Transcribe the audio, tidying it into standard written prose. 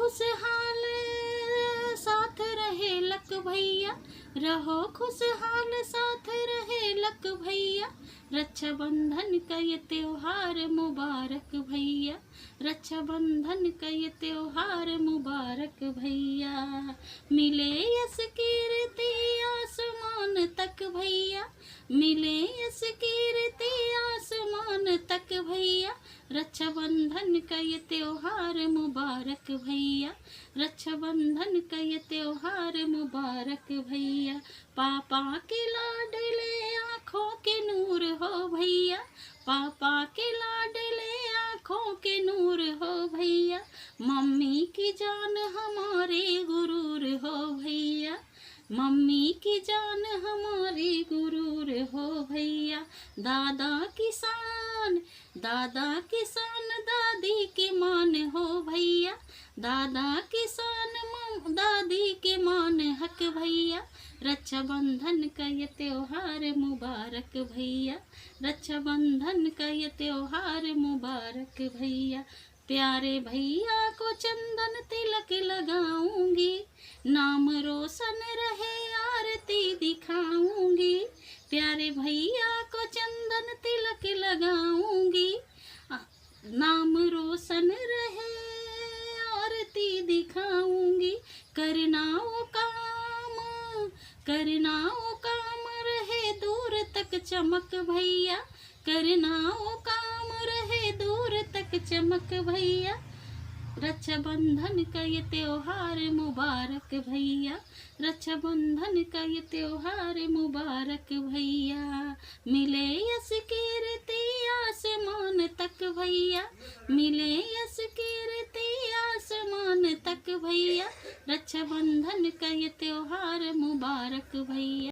खुशहाल साथ रहे लक भैया, रहो खुशहाल साथ रहे लक भैया। रक्षाबंधन का ये त्योहार मुबारक भैया, रक्षाबंधन का ये त्योहार मुबारक भैया। मिले यश कीर्ति आसमान तक भैया, मिले यश कीर्ति आसमान तक भैया। रक्षाबंधन का ये त्योहार मुबारक भैया, रक्षाबंधन का ये त्योहार मुबारक भैया। पापा के लाडले आँखों के नूर हो भैया, पापा के लाडले आँखों के नूर हो भैया। मम्मी की जान हमारे गुरूर हो भैया, मम्मी की जान हमारी गुरूर हो भैया। दादा किसान, दादा किसान दादी की मान हो भैया, दादा किसान दादी के मान हक भैया। रक्षाबंधन का ये त्योहार मुबारक भैया, रक्षाबंधन का ये त्योहार मुबारक भैया। प्यारे भैया को चंदन तिलक लगाऊंगी, नाम रोशन रहे आरती दिखाऊंगी। प्यारे भैया को चंदन तिलक लगाऊंगी, नाम रोशन रहे आरती दिखाऊंगी। करना वो काम, करना वो काम रहे दूर तक चमक भैया, करना वो काम रहे दूर तक चमक भैया। रक्षाबंधन का ये त्योहार मुबारक भैया, रक्षाबंधन का ये त्योहार मुबारक भैया। मिले यश कीर्ति आसमान तक भैया, मिले यश कीर्ति आसमान तक भैया। रक्षाबंधन का ये त्योहार मुबारक भैया।